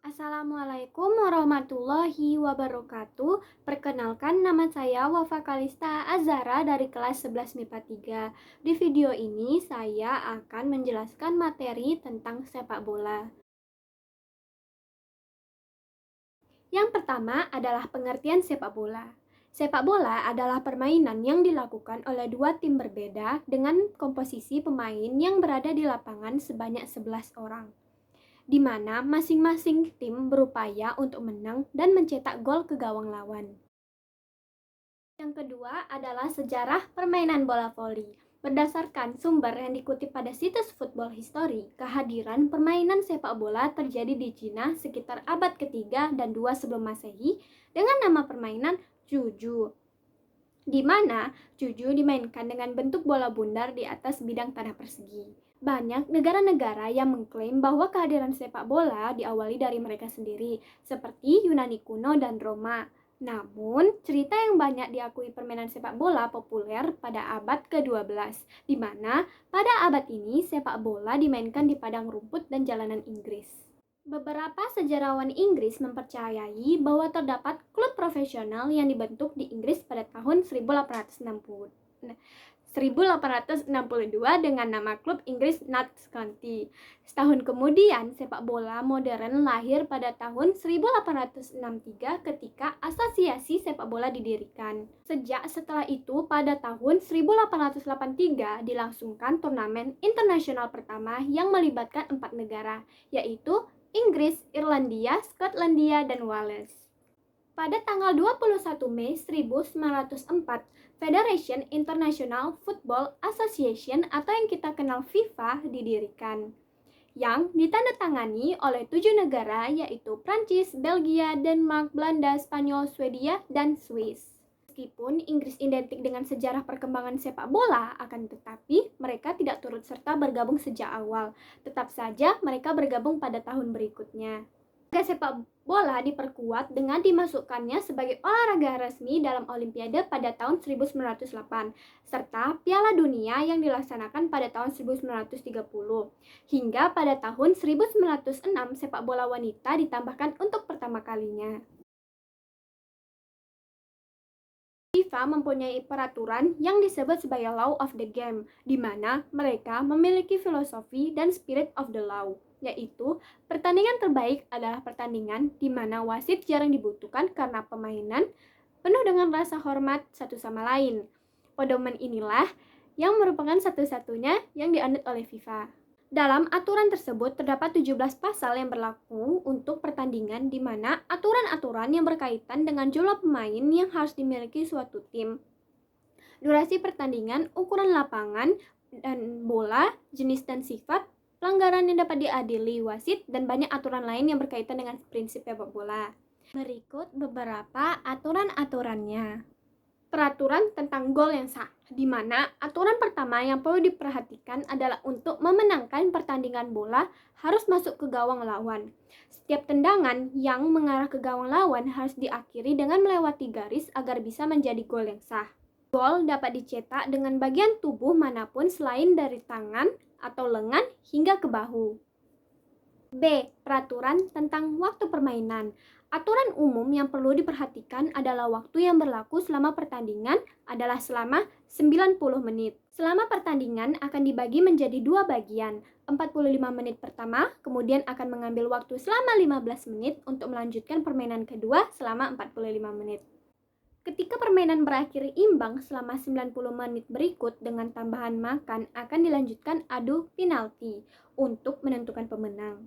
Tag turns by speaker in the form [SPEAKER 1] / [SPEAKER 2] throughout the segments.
[SPEAKER 1] Assalamualaikum warahmatullahi wabarakatuh. Perkenalkan, nama saya Wafa Kalista Azara dari kelas 11 MIPA 3. Di video ini saya akan menjelaskan materi tentang sepak bola. Yang pertama adalah pengertian sepak bola. Sepak bola adalah permainan yang dilakukan oleh dua tim berbeda dengan komposisi pemain yang berada di lapangan sebanyak 11 orang, di mana masing-masing tim berupaya untuk menang dan mencetak gol ke gawang lawan. Yang kedua adalah sejarah permainan bola voli. Berdasarkan sumber yang dikutip pada situs Football History, kehadiran permainan sepak bola terjadi di Cina sekitar abad ketiga dan 2 sebelum Masehi dengan nama permainan juju, di mana juju dimainkan dengan bentuk bola bundar di atas bidang tanah persegi. Banyak negara-negara yang mengklaim bahwa kehadiran sepak bola diawali dari mereka sendiri, seperti Yunani kuno dan Roma. Namun, cerita yang banyak diakui permainan sepak bola populer pada abad ke-12, di mana pada abad ini sepak bola dimainkan di padang rumput dan jalanan Inggris. Beberapa sejarawan Inggris mempercayai bahwa terdapat klub profesional yang dibentuk di Inggris pada tahun 1862 dengan nama klub Inggris Notts County. Setahun kemudian, sepak bola modern lahir pada tahun 1863 ketika Asosiasi Sepak Bola didirikan. Sejak setelah itu, pada tahun 1883 dilangsungkan turnamen internasional pertama yang melibatkan 4 negara, yaitu Inggris, Irlandia, Skotlandia, dan Wales. Pada tanggal 21 Mei 1904, Federation International Football Association atau yang kita kenal FIFA didirikan, yang ditandatangani oleh 7 negara yaitu Prancis, Belgia, Denmark, Belanda, Spanyol, Swedia, dan Swiss. Meskipun Inggris identik dengan sejarah perkembangan sepak bola, akan tetapi mereka tidak turut serta bergabung sejak awal. Tetap saja mereka bergabung pada tahun berikutnya. Sepak bola diperkuat dengan dimasukkannya sebagai olahraga resmi dalam Olimpiade pada tahun 1908, serta Piala Dunia yang dilaksanakan pada tahun 1930. Hingga pada tahun 1906 sepak bola wanita ditambahkan untuk pertama kalinya. FIFA mempunyai peraturan yang disebut sebagai Law of the Game, di mana mereka memiliki filosofi dan spirit of the law, yaitu pertandingan terbaik adalah pertandingan di mana wasit jarang dibutuhkan karena permainan penuh dengan rasa hormat satu sama lain. Pedoman inilah yang merupakan satu-satunya yang dianut oleh FIFA. Dalam aturan tersebut terdapat 17 pasal yang berlaku untuk pertandingan, di mana aturan-aturan yang berkaitan dengan jumlah pemain yang harus dimiliki suatu tim, durasi pertandingan, ukuran lapangan dan bola, jenis dan sifat pelanggaran yang dapat diadili wasit, dan banyak aturan lain yang berkaitan dengan prinsip sepak bola. Berikut beberapa aturan-aturannya. Peraturan tentang gol yang sah, di mana aturan pertama yang perlu diperhatikan adalah untuk memenangkan pertandingan bola harus masuk ke gawang lawan. Setiap tendangan yang mengarah ke gawang lawan harus diakhiri dengan melewati garis agar bisa menjadi gol yang sah. Gol dapat dicetak dengan bagian tubuh manapun selain dari tangan atau lengan hingga ke bahu. B. Peraturan tentang waktu permainan. Aturan umum yang perlu diperhatikan adalah waktu yang berlaku selama pertandingan adalah selama 90 menit. Selama pertandingan akan dibagi menjadi dua bagian, 45 menit pertama, kemudian akan mengambil waktu selama 15 menit untuk melanjutkan permainan kedua selama 45 menit. Ketika permainan berakhir imbang selama 90 menit berikut dengan tambahan makan, akan dilanjutkan adu penalti untuk menentukan pemenang,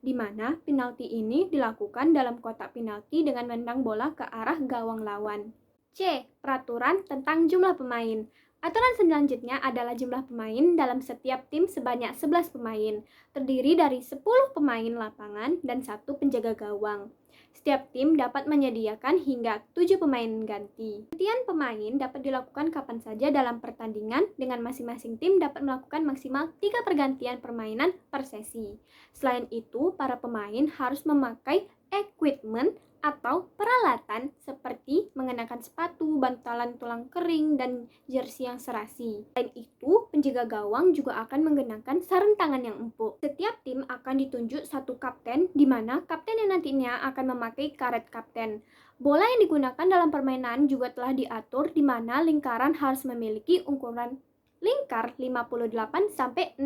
[SPEAKER 1] di mana penalti ini dilakukan dalam kotak penalti dengan menendang bola ke arah gawang lawan. C. Peraturan tentang jumlah pemain. Aturan selanjutnya adalah jumlah pemain dalam setiap tim sebanyak 11 pemain, terdiri dari 10 pemain lapangan dan 1 penjaga gawang. Setiap tim dapat menyediakan hingga 7 pemain ganti. Gantian pemain dapat dilakukan kapan saja dalam pertandingan, dengan masing-masing tim dapat melakukan maksimal 3 pergantian permainan per sesi. Selain itu, para pemain harus memakai equipment atau peralatan seperti mengenakan sepatu, bantalan tulang kering, dan jersey yang serasi. Selain itu, penjaga gawang juga akan menggunakan sarung tangan yang empuk. Setiap tim akan ditunjuk satu kapten, di mana kapten yang nantinya akan memakai karet kapten. Bola yang digunakan dalam permainan juga telah diatur di mana lingkaran harus memiliki ukuran lingkar 58-61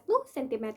[SPEAKER 1] cm.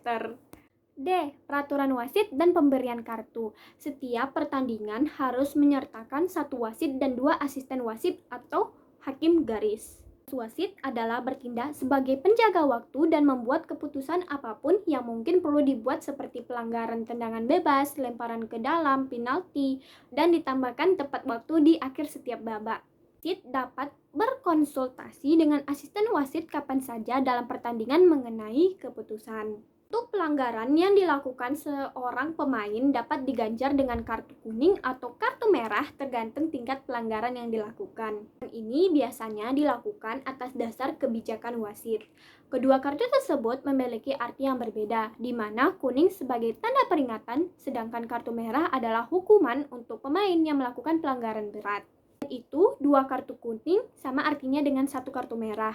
[SPEAKER 1] D. Peraturan wasit dan pemberian kartu. Setiap pertandingan harus menyertakan satu wasit dan 2 asisten wasit atau hakim garis. Wasit adalah bertindak sebagai penjaga waktu dan membuat keputusan apapun yang mungkin perlu dibuat seperti pelanggaran tendangan bebas, lemparan ke dalam, penalti, dan ditambahkan tepat waktu di akhir setiap babak. Wasit dapat berkonsultasi dengan asisten wasit kapan saja dalam pertandingan mengenai keputusan. Untuk pelanggaran yang dilakukan seorang pemain dapat diganjar dengan kartu kuning atau kartu merah tergantung tingkat pelanggaran yang dilakukan. Ini biasanya dilakukan atas dasar kebijakan wasit. Kedua kartu tersebut memiliki arti yang berbeda, di mana kuning sebagai tanda peringatan, sedangkan kartu merah adalah hukuman untuk pemain yang melakukan pelanggaran berat. Itu, 2 kartu kuning sama artinya dengan 1 kartu merah.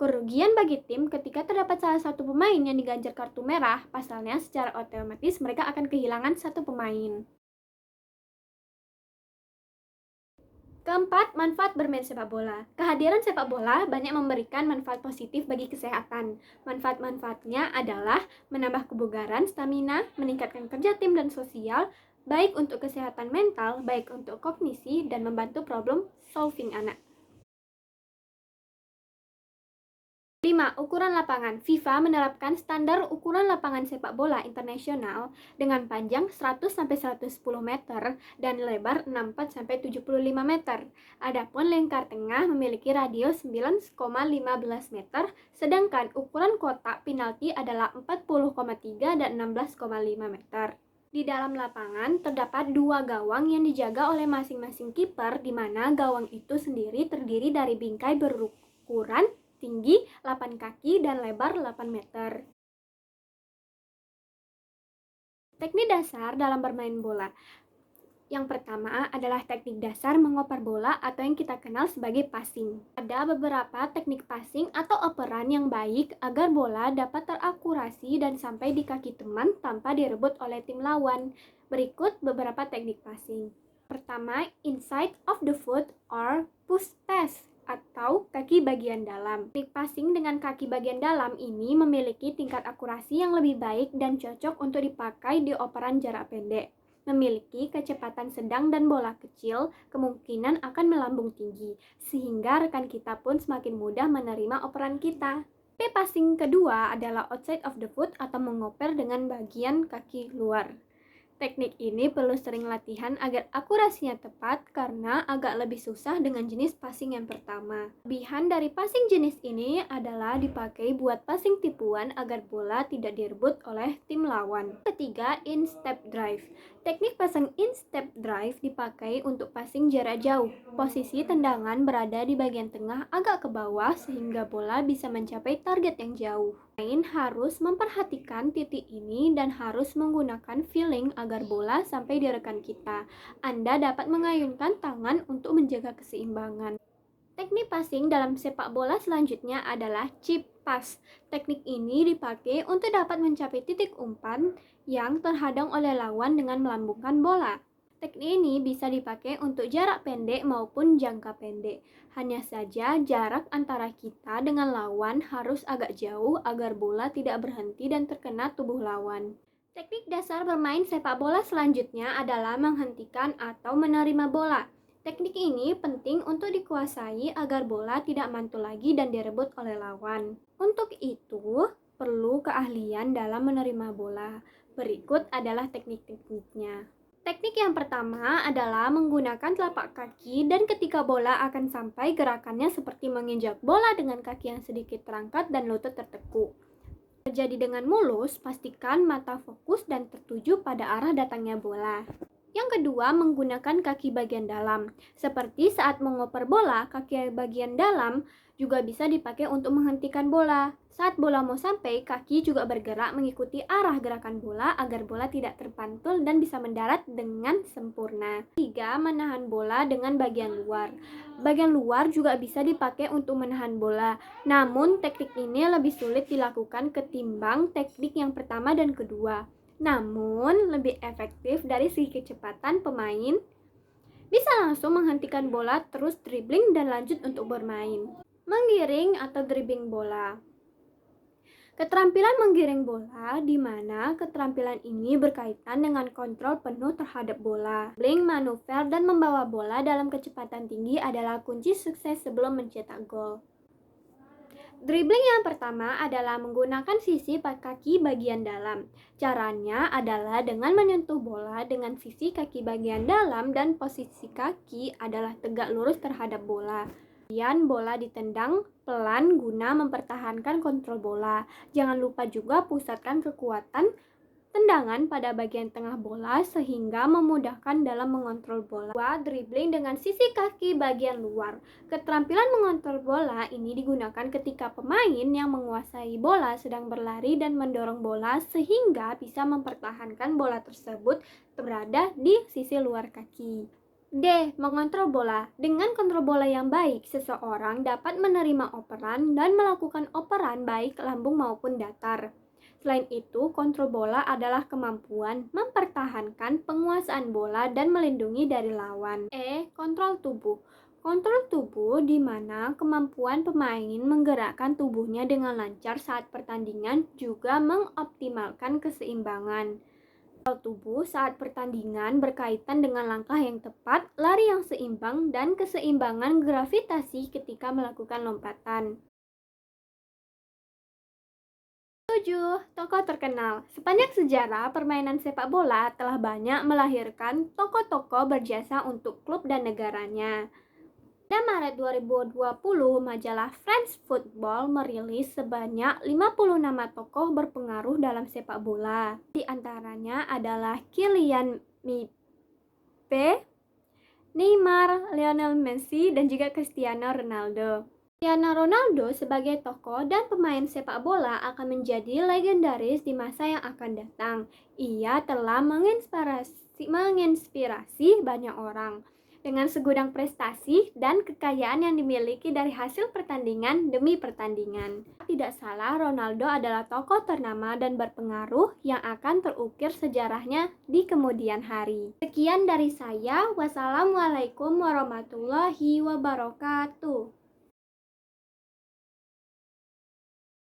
[SPEAKER 1] Kerugian bagi tim ketika terdapat salah satu pemain yang diganjar kartu merah, pasalnya secara otomatis mereka akan kehilangan 1 pemain. Keempat, manfaat bermain sepak bola. Kehadiran sepak bola banyak memberikan manfaat positif bagi kesehatan. Manfaat-manfaatnya adalah menambah kebugaran, stamina, meningkatkan kerja tim dan sosial, baik untuk kesehatan mental, baik untuk kognisi, dan membantu problem solving anak. 5. Ukuran lapangan. FIFA menerapkan standar ukuran lapangan sepak bola internasional dengan panjang 100-110 meter dan lebar 64-75 meter. Adapun lingkar tengah memiliki radius 9,15 meter, sedangkan ukuran kotak penalti adalah 40,3 dan 16,5 meter. Di dalam lapangan terdapat 2 gawang yang dijaga oleh masing-masing kiper, di mana gawang itu sendiri terdiri dari bingkai berukuran tinggi 8 kaki dan lebar 8 meter. Teknik dasar dalam bermain bola. Yang pertama adalah teknik dasar mengoper bola atau yang kita kenal sebagai passing. Ada beberapa teknik passing atau operan yang baik agar bola dapat terakurasi dan sampai di kaki teman tanpa direbut oleh tim lawan. Berikut beberapa teknik passing. Pertama, inside of the foot or push pass atau kaki bagian dalam. Teknik passing dengan kaki bagian dalam ini memiliki tingkat akurasi yang lebih baik dan cocok untuk dipakai di operan jarak pendek. Memiliki kecepatan sedang dan bola kecil kemungkinan akan melambung tinggi, sehingga rekan kita pun semakin mudah menerima operan kita. Passing kedua adalah outside of the foot atau mengoper dengan bagian kaki luar. Teknik ini perlu sering latihan agar akurasinya tepat karena agak lebih susah dengan jenis passing yang pertama. Kelebihan dari passing jenis ini adalah dipakai buat passing tipuan agar bola tidak direbut oleh tim lawan. Ketiga, in-step drive. Teknik passing in-step drive dipakai untuk passing jarak jauh. Posisi tendangan berada di bagian tengah agak ke bawah sehingga bola bisa mencapai target yang jauh. Pemain harus memperhatikan titik ini dan harus menggunakan feeling agar bola sampai di rekan kita. Anda dapat mengayunkan tangan untuk menjaga keseimbangan. Teknik passing dalam sepak bola selanjutnya adalah chip pass. Teknik ini dipakai untuk dapat mencapai titik umpan yang terhadang oleh lawan dengan melambungkan bola. Teknik ini bisa dipakai untuk jarak pendek maupun jangka pendek. Hanya saja jarak antara kita dengan lawan harus agak jauh agar bola tidak berhenti dan terkena tubuh lawan. Teknik dasar bermain sepak bola selanjutnya adalah menghentikan atau menerima bola. Teknik ini penting untuk dikuasai agar bola tidak mantul lagi dan direbut oleh lawan. Untuk itu, perlu keahlian dalam menerima bola. Berikut adalah teknik-tekniknya. Teknik yang pertama adalah menggunakan telapak kaki dan ketika bola akan sampai gerakannya seperti menginjak bola dengan kaki yang sedikit terangkat dan lutut tertekuk. Terjadi dengan mulus, pastikan mata fokus dan tertuju pada arah datangnya bola. Yang kedua, menggunakan kaki bagian dalam. Seperti saat mengoper bola, kaki bagian dalam juga bisa dipakai untuk menghentikan bola. Saat bola mau sampai, kaki juga bergerak mengikuti arah gerakan bola agar bola tidak terpantul dan bisa mendarat dengan sempurna. Tiga, menahan bola dengan bagian luar. Bagian luar juga bisa dipakai untuk menahan bola. Namun, teknik ini lebih sulit dilakukan ketimbang teknik yang pertama dan kedua. Namun, lebih efektif dari segi kecepatan pemain bisa langsung menghentikan bola, terus dribbling dan lanjut untuk bermain. Menggiring atau dribbling bola. Keterampilan menggiring bola, di mana keterampilan ini berkaitan dengan kontrol penuh terhadap bola. Dribbling, manuver, dan membawa bola dalam kecepatan tinggi adalah kunci sukses sebelum mencetak gol. Dribbling yang pertama adalah menggunakan sisi kaki bagian dalam. Caranya adalah dengan menyentuh bola dengan sisi kaki bagian dalam dan posisi kaki adalah tegak lurus terhadap bola. Kemudian bola ditendang pelan guna mempertahankan kontrol bola. Jangan lupa juga pusatkan kekuatan tendangan pada bagian tengah bola sehingga memudahkan dalam mengontrol bola. 2. Dribbling dengan sisi kaki bagian luar. Keterampilan mengontrol bola ini digunakan ketika pemain yang menguasai bola sedang berlari dan mendorong bola sehingga bisa mempertahankan bola tersebut berada di sisi luar kaki. D. Mengontrol bola. Dengan kontrol bola yang baik, seseorang dapat menerima operan dan melakukan operan baik lambung maupun datar. Selain itu, kontrol bola adalah kemampuan mempertahankan penguasaan bola dan melindungi dari lawan. E. Kontrol tubuh. Kontrol tubuh di mana kemampuan pemain menggerakkan tubuhnya dengan lancar saat pertandingan juga mengoptimalkan keseimbangan. Kontrol tubuh saat pertandingan berkaitan dengan langkah yang tepat, lari yang seimbang, dan keseimbangan gravitasi ketika melakukan lompatan. 7. Tokoh terkenal. Sepanjang sejarah permainan sepak bola telah banyak melahirkan tokoh-tokoh berjasa untuk klub dan negaranya. Pada Maret 2020, majalah France Football merilis sebanyak 50 nama tokoh berpengaruh dalam sepak bola. Di antaranya adalah Kylian Mbappé, Neymar, Lionel Messi, dan juga Cristiano Ronaldo. Cristiano Ronaldo sebagai tokoh dan pemain sepak bola akan menjadi legendaris di masa yang akan datang. Ia telah menginspirasi banyak orang dengan segudang prestasi dan kekayaan yang dimiliki dari hasil pertandingan demi pertandingan. Tidak salah, Ronaldo adalah tokoh ternama dan berpengaruh yang akan terukir sejarahnya di kemudian hari. Sekian dari saya. Wassalamualaikum warahmatullahi wabarakatuh.